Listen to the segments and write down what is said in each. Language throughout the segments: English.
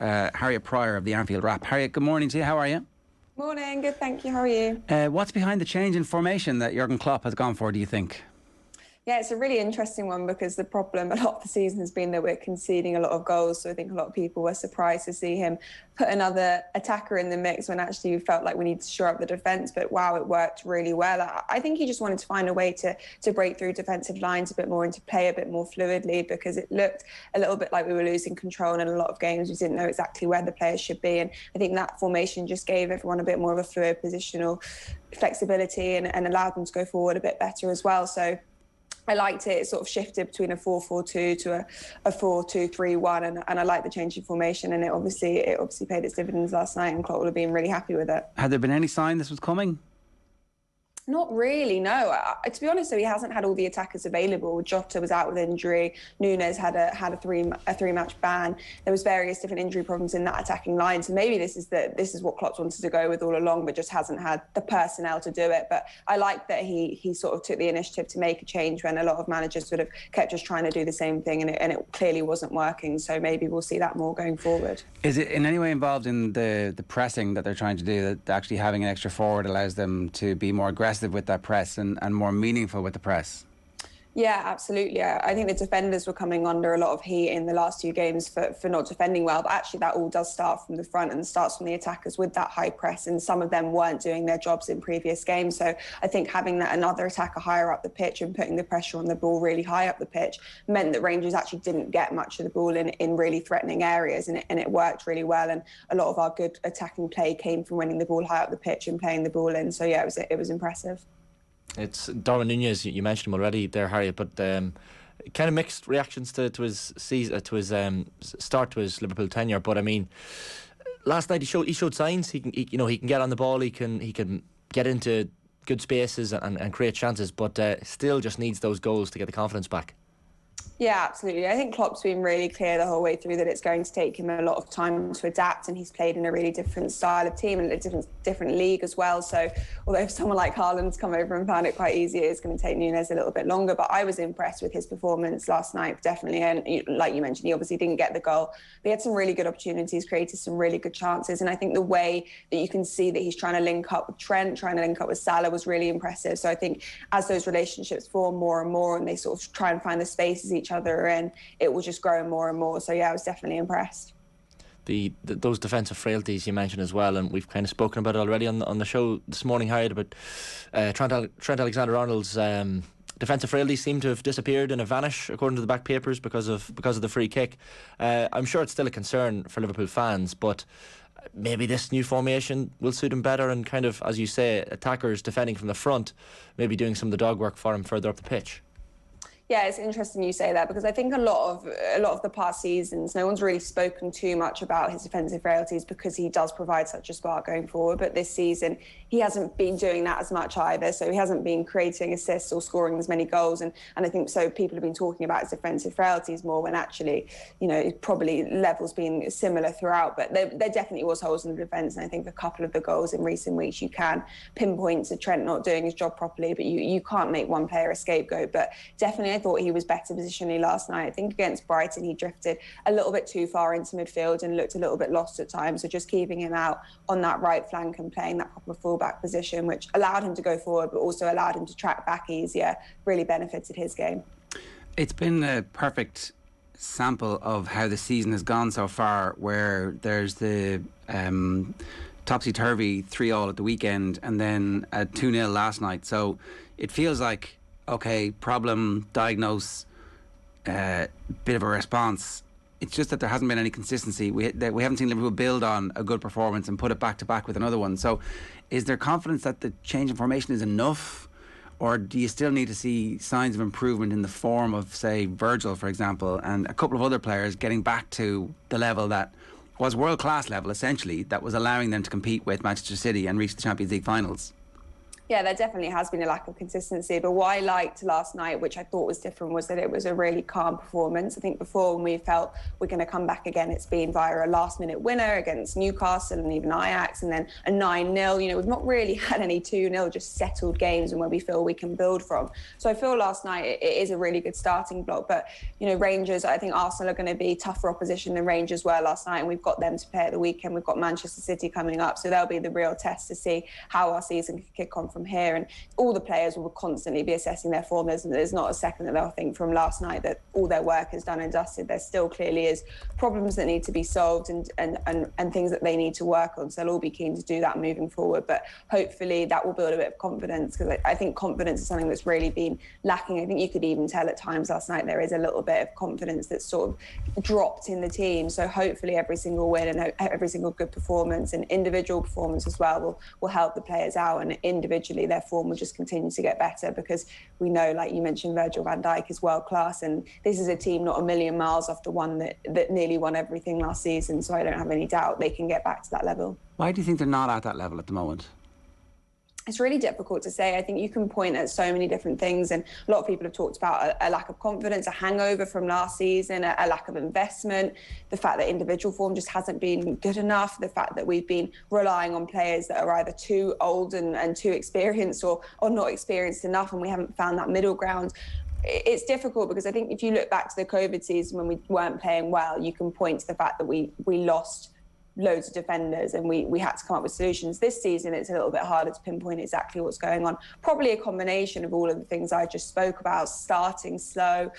Harriet Prior of the Anfield Wrap. Harriet, good morning to you. How are you? Morning, good, thank you. How are you? What's behind the change in formation that Jurgen Klopp has gone for, do you think? Yeah, it's a really interesting one because the problem a lot of the season has been that we're conceding a lot of goals. So I think a lot of people were surprised to see him put another attacker in the mix when actually we felt like we need to shore up the defence. But wow, it worked really well. I think he just wanted to find a way to break through defensive lines a bit more and to play a bit more fluidly, because it looked a little bit like we were losing control in a lot of games. We didn't know exactly where the players should be. And I think that formation just gave everyone a bit more of a fluid positional flexibility and allowed them to go forward a bit better as well. So I liked it. It sort of shifted between a 4-4-2 to a 4-2-3-1, and I like the change in formation. And it obviously paid its dividends last night, and Klopp would have been really happy with it. Had there been any sign this was coming? Not really, no. To be honest, though, he hasn't had all the attackers available. Jota was out with injury. Nunez had a three-match ban. There was various different injury problems in that attacking line. So maybe this is what Klopp wanted to go with all along, but just hasn't had the personnel to do it. But I like that he sort of took the initiative to make a change when a lot of managers sort of kept just trying to do the same thing, and it clearly wasn't working. So maybe we'll see that more going forward. Is it in any way involved in the pressing that they're trying to do, that actually having an extra forward allows them to be more aggressive with that press and more meaningful with the press? Yeah, absolutely. I think the defenders were coming under a lot of heat in the last few games for not defending well, but actually that all does start from the front and starts from the attackers with that high press, and some of them weren't doing their jobs in previous games. So I think having that another attacker higher up the pitch and putting the pressure on the ball really high up the pitch meant that Rangers actually didn't get much of the ball in really threatening areas, and it worked really well. And a lot of our good attacking play came from winning the ball high up the pitch and playing the ball in. So yeah, it was impressive. It's Darwin Nunez. You mentioned him already there, Harriet, but kind of mixed reactions to his season, to his start to his Liverpool tenure. But I mean, last night he showed signs. He can get on the ball. He can get into good spaces and create chances. But still just needs those goals to get the confidence back. Yeah, absolutely. I think Klopp's been really clear the whole way through that it's going to take him a lot of time to adapt, and he's played in a really different style of team and a different league as well. So although if someone like Haaland's come over and found it quite easy, it's going to take Nunez a little bit longer. But I was impressed with his performance last night, definitely. And like you mentioned, he obviously didn't get the goal, but he had some really good opportunities, created some really good chances. And I think the way that you can see that he's trying to link up with Trent, trying to link up with Salah was really impressive. So I think as those relationships form more and more and they sort of try and find the spaces each other in, it will just grow more and more. So yeah, I was definitely impressed. Those defensive frailties you mentioned as well, and we've kind of spoken about it already on the show this morning, Harriet, about Trent Alexander-Arnold's defensive frailties seem to have disappeared and have vanished according to the back papers because of the free kick. I'm sure it's still a concern for Liverpool fans, but maybe this new formation will suit him better, and kind of, as you say, attackers defending from the front, maybe doing some of the dog work for him further up the pitch. Yeah, it's interesting you say that, because I think a lot of the past seasons, no one's really spoken too much about his defensive frailties because he does provide such a spark going forward. But this season, he hasn't been doing that as much either. So he hasn't been creating assists or scoring as many goals. And I think so people have been talking about his defensive frailties more when actually, probably levels been similar throughout. But there definitely was holes in the defence. And I think a couple of the goals in recent weeks, you can pinpoint to Trent not doing his job properly, but you can't make one player a scapegoat. But definitely, I thought he was better positionally last night. I think against Brighton, he drifted a little bit too far into midfield and looked a little bit lost at times. So just keeping him out on that right flank and playing that proper fullback position, which allowed him to go forward, but also allowed him to track back easier, really benefited his game. It's been a perfect sample of how the season has gone so far, where there's the topsy-turvy 3-3 at the weekend and then a 2-0 last night. So it feels like, okay, problem, diagnose, bit of a response. It's just that there hasn't been any consistency. We haven't seen Liverpool build on a good performance and put it back to back with another one. So is there confidence that the change in formation is enough, or do you still need to see signs of improvement in the form of, say, Virgil, for example, and a couple of other players getting back to the level that was world-class level, essentially, that was allowing them to compete with Manchester City and reach the Champions League finals? Yeah, there definitely has been a lack of consistency. But what I liked last night, which I thought was different, was that it was a really calm performance. I think before, when we felt we're going to come back again, it's been via a last-minute winner against Newcastle and even Ajax, and then a 9-0. You know, we've not really had any 2-0, just settled games and where we feel we can build from. So I feel last night it is a really good starting block. But, you know, Rangers, I think Arsenal are going to be tougher opposition than Rangers were last night, and we've got them to play at the weekend. We've got Manchester City coming up, so they'll be the real test to see how our season can kick on from here. And all the players will constantly be assessing their form. There's not a second that they'll think from last night that all their work is done and dusted. There still clearly is problems that need to be solved and things that they need to work on. So they'll all be keen to do that moving forward. But hopefully that will build a bit of confidence, because I think confidence is something that's really been lacking. I think you could even tell at times last night there is a little bit of confidence that's sort of dropped in the team. So hopefully every single win and every single good performance and individual performance as well will help the players out, and individually their form will just continue to get better, because we know, like you mentioned, Virgil van Dijk is world class, and this is a team not a million miles off the one that nearly won everything last season. So I don't have any doubt they can get back to that level. Why do you think they're not at that level at the moment? It's really difficult to say. I think you can point at so many different things, and a lot of people have talked about a lack of confidence, a hangover from last season, a lack of investment, the fact that individual form just hasn't been good enough, the fact that we've been relying on players that are either too old and too experienced or not experienced enough, and we haven't found that middle ground. It's difficult because I think if you look back to the COVID season when we weren't playing well, you can point to the fact that we lost loads of defenders and we had to come up with solutions. This season it's a little bit harder to pinpoint exactly what's going on. Probably a combination of all of the things I just spoke about: starting slow,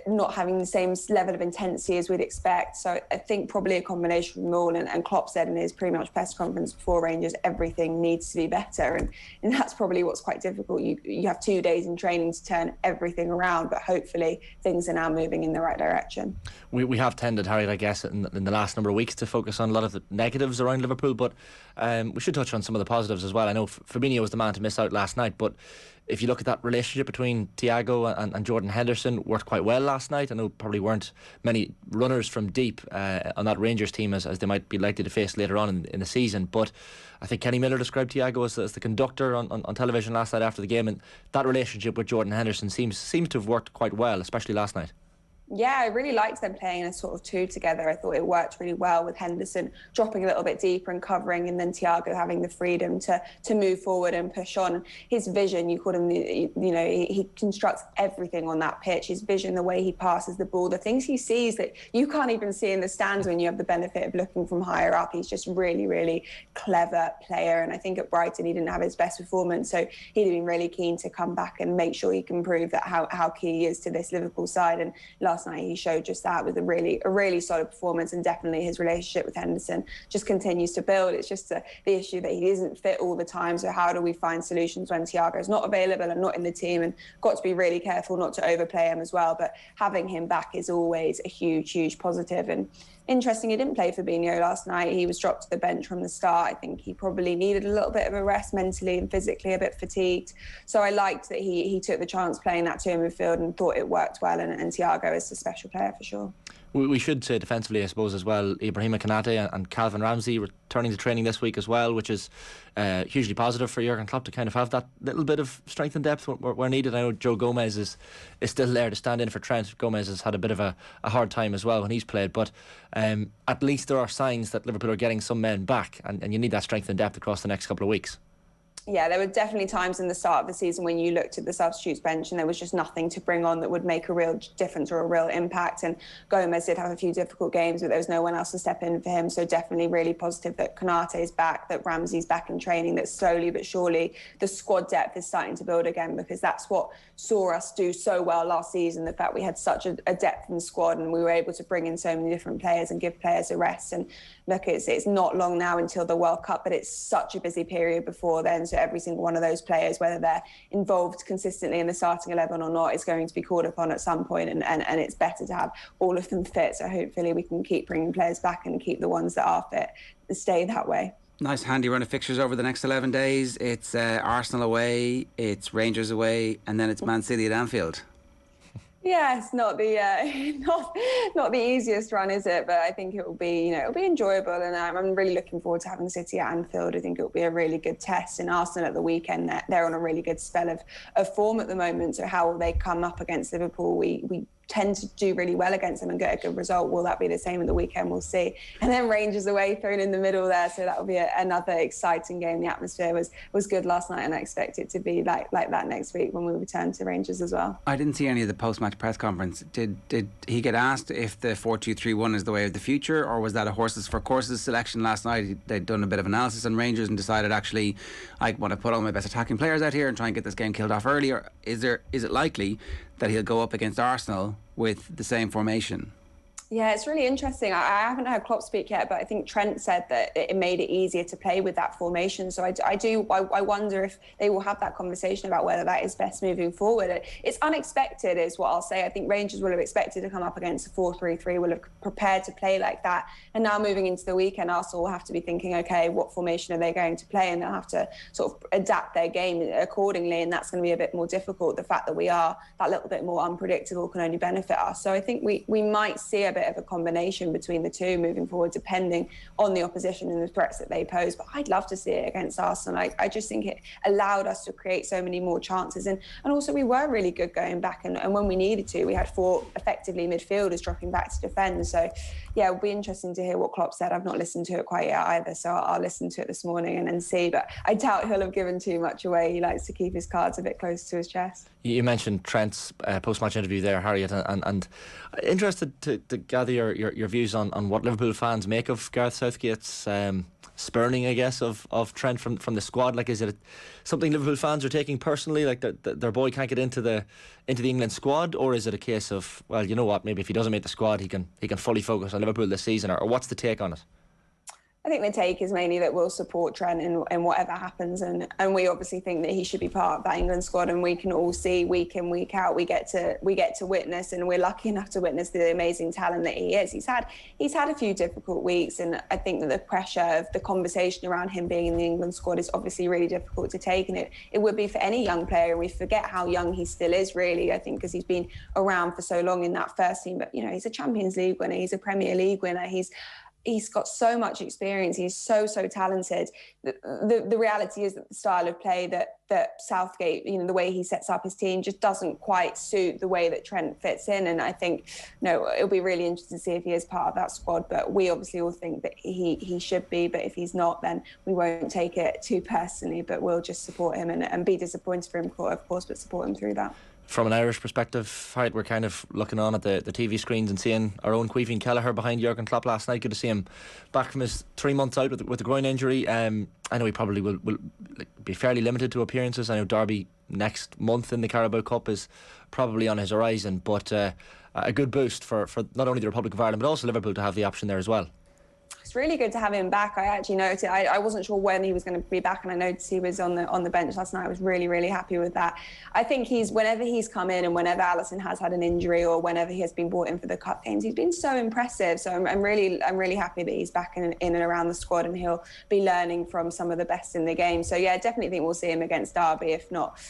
not having the same level of intensity as we'd expect. So I think probably a combination of them all. And Klopp said in his pre-match press conference before Rangers, everything needs to be better. And that's probably what's quite difficult. You have 2 days in training to turn everything around, but hopefully things are now moving in the right direction. We have tended, Harriet, I guess, in the last number of weeks to focus on a lot of the negatives around Liverpool, but we should touch on some of the positives as well. I know Fabinho was the man to miss out last night, but if you look at that relationship between Thiago and Jordan Henderson, worked quite well last night. I know probably weren't many runners from deep on that Rangers team as they might be likely to face later on in the season, but I think Kenny Miller described Thiago as the conductor on television last night after the game, and that relationship with Jordan Henderson seems to have worked quite well, especially last night. Yeah, I really liked them playing a sort of two together. I thought it worked really well, with Henderson dropping a little bit deeper and covering, and then Thiago having the freedom to move forward and push on. His vision, you call him, he constructs everything on that pitch. His vision, the way he passes the ball, the things he sees that you can't even see in the stands when you have the benefit of looking from higher up. He's just really, really clever player. And I think at Brighton he didn't have his best performance, so he'd have been really keen to come back and make sure he can prove that how key he is to this Liverpool side. And last night he showed just that with a really solid performance, and definitely his relationship with Henderson just continues to build. It's just the issue that he isn't fit all the time, so how do we find solutions when Thiago's not available and not in the team, and got to be really careful not to overplay him as well. But having him back is always a huge positive. And interesting, he didn't play Fabinho last night. He was dropped to the bench from the start. I think he probably needed a little bit of a rest, mentally and physically a bit fatigued. So I liked that he took the chance playing that two in midfield and thought it worked well. And Thiago is a special player for sure. We should say defensively, I suppose, as well, Ibrahima Konate and Calvin Ramsey returning to training this week as well, which is hugely positive for Jurgen Klopp to kind of have that little bit of strength and depth where needed. I know Joe Gomez is still there to stand in for Trent. Gomez has had a bit of a hard time as well when he's played, but at least there are signs that Liverpool are getting some men back, and you need that strength and depth across the next couple of weeks. Yeah, there were definitely times in the start of the season when you looked at the substitutes bench and there was just nothing to bring on that would make a real difference or a real impact. And Gomez did have a few difficult games, but there was no one else to step in for him. So definitely really positive that Konate is back, that Ramsey's back in training, that slowly but surely the squad depth is starting to build again, because that's what saw us do so well last season, the fact we had such a depth in the squad and we were able to bring in so many different players and give players a rest. And look, it's not long now until the World Cup, but it's such a busy period before then. So every single one of those players, whether they're involved consistently in the starting 11 or not, is going to be called upon at some point, and it's better to have all of them fit. So hopefully we can keep bringing players back and keep the ones that are fit and stay that way. Nice handy run of fixtures over the next 11 days. It's Arsenal away, it's Rangers away, and then it's Man City at Anfield. Yeah, it's not the not the easiest run, is it? But I think it will be, it'll be enjoyable, and I'm really looking forward to having City at Anfield. I think it will be a really good test. And Arsenal at the weekend, they're on a really good spell of form at the moment. So how will they come up against Liverpool? We tend to do really well against them and get a good result. Will that be the same at the weekend? We'll see. And then Rangers away, thrown in the middle there, so that will be another exciting game. The atmosphere was good last night, and I expect it to be like that next week when we return to Rangers as well. I didn't see any of the post-match press conference. Did he get asked if the 4-2-3-1 is the way of the future, or was that a horses for courses selection last night? They'd done a bit of analysis on Rangers and decided, actually, I want to put all my best attacking players out here and try and get this game killed off early. Or is it likely that he'll go up against Arsenal with the same formation? Yeah, it's really interesting. I haven't heard Klopp speak yet, but I think Trent said that it made it easier to play with that formation. So I wonder if they will have that conversation about whether that is best moving forward. It's unexpected is what I'll say. I think Rangers will have expected to come up against a 4-3-3, will have prepared to play like that. And now moving into the weekend, Arsenal will have to be thinking, okay, what formation are they going to play? And they'll have to sort of adapt their game accordingly. And that's going to be a bit more difficult. The fact that we are that little bit more unpredictable can only benefit us. So I think we might see a bit of a combination between the two moving forward, depending on the opposition and the threats that they pose. But I'd love to see it against Arsenal. I just think it allowed us to create so many more chances. And also we were really good going back. And when we needed to, we had 4 effectively midfielders dropping back to defend. So, yeah, it'll be interesting to hear what Klopp said. I've not listened to it quite yet either, so I'll listen to it this morning and see. But I doubt he'll have given too much away. He likes to keep his cards a bit close to his chest. You mentioned Trent's post-match interview there, Harriet, and interested to gather your views on what Liverpool fans make of Gareth Southgate's spurning, I guess, of Trent from the squad. Like, is it something Liverpool fans are taking personally, like that their boy can't get into the England squad, or is it a case of, well, you know what, maybe if he doesn't make the squad, he can fully focus on Liverpool this season, or what's the take on it? I think the take is mainly that we'll support Trent in whatever happens, and we obviously think that he should be part of that England squad, and we can all see week in, week out, we get to witness, and we're lucky enough to witness the amazing talent that he is. He's had a few difficult weeks, and I think that the pressure of the conversation around him being in the England squad is obviously really difficult to take, and it would be for any young player, and we forget how young he still is, really, I think, because he's been around for so long in that first team. But he's a Champions League winner, he's a Premier League winner, He's got so much experience. He's so talented. The reality is that the style of play that Southgate, the way he sets up his team, just doesn't quite suit the way that Trent fits in. And I think, it'll be really interesting to see if he is part of that squad. But we obviously all think that he should be. But if he's not, then we won't take it too personally. But we'll just support him and be disappointed for him, of course, but support him through that. From an Irish perspective, right, we're kind of looking on at the TV screens and seeing our own Queefing Kelleher behind Jurgen Klopp last night. Good to see him back from his 3 months out with a groin injury. I know he probably will be fairly limited to appearances. I know Derby next month in the Carabao Cup is probably on his horizon, but a good boost for not only the Republic of Ireland but also Liverpool to have the option there as well. It's really good to have him back. I actually noticed, I wasn't sure when he was going to be back, and I noticed he was on the bench last night. I was really, really happy with that. I think whenever he's come in and whenever Alisson has had an injury or whenever he has been brought in for the cup games, he's been so impressive. So I'm really happy that he's back in and around the squad, and he'll be learning from some of the best in the game. So yeah, definitely think we'll see him against Derby. If not,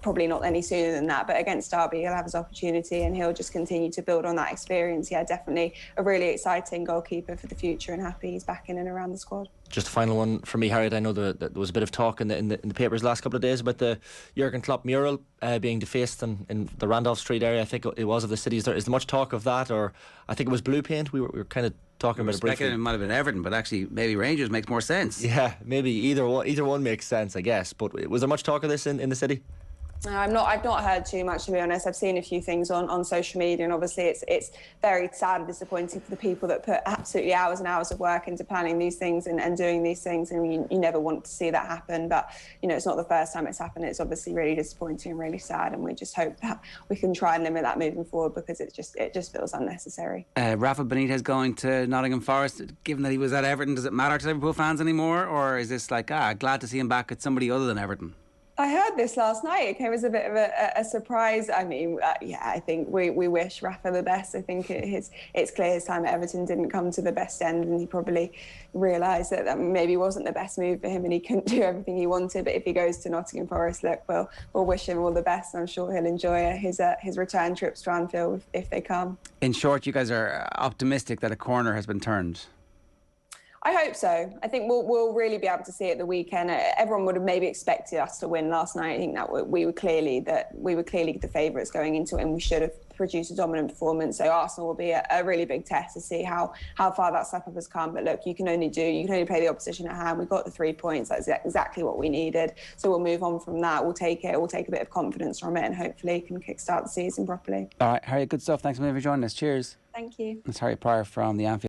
probably not any sooner than that. But against Derby, he'll have his opportunity and he'll just continue to build on that experience. Yeah, definitely a really exciting goalkeeper for the future, and happy he's back in and around the squad. Just a final one for me, Harriet. I know that there was a bit of talk in the papers last couple of days about the Jurgen Klopp mural being defaced in the Randolph Street area. I think it was of the city. Is there much talk of that, or I think it was blue paint? We were kind of talking about it briefly. It might have been Everton, but actually maybe Rangers makes more sense. Yeah, maybe either one makes sense, I guess. But was there much talk of this in the city? No, I've not heard too much, to be honest. I've seen a few things on social media, and obviously it's very sad and disappointing for the people that put absolutely hours and hours of work into planning these things and doing these things, and you never want to see that happen. But it's not the first time it's happened. It's obviously really disappointing and really sad, and we just hope that we can try and limit that moving forward, because it just feels unnecessary. Rafa Benitez going to Nottingham Forest, given that he was at Everton, does it matter to Liverpool fans anymore, or is this like glad to see him back at somebody other than Everton? I heard this last night. It came as a bit of a surprise. I mean, yeah, I think we wish Rafa the best. I think it's clear his time at Everton didn't come to the best end, and he probably realised that maybe wasn't the best move for him, and he couldn't do everything he wanted. But if he goes to Nottingham Forest, look, we'll wish him all the best. I'm sure he'll enjoy his return trips to Anfield if they come. In short, you guys are optimistic that a corner has been turned. I hope so. I think we'll really be able to see it the weekend. Everyone would have maybe expected us to win last night. I think that we were clearly the favourites going into it, and we should have produced a dominant performance. So Arsenal will be a really big test to see how far that step up has come. But look, you can only play the opposition at hand. We got the 3 points. That's exactly what we needed. So we'll move on from that. We'll take it. We'll take a bit of confidence from it, and hopefully can kickstart the season properly. All right, Harriet, good stuff. Thanks a million for joining us. Cheers. Thank you. It's Harriet Prior from the Anfield.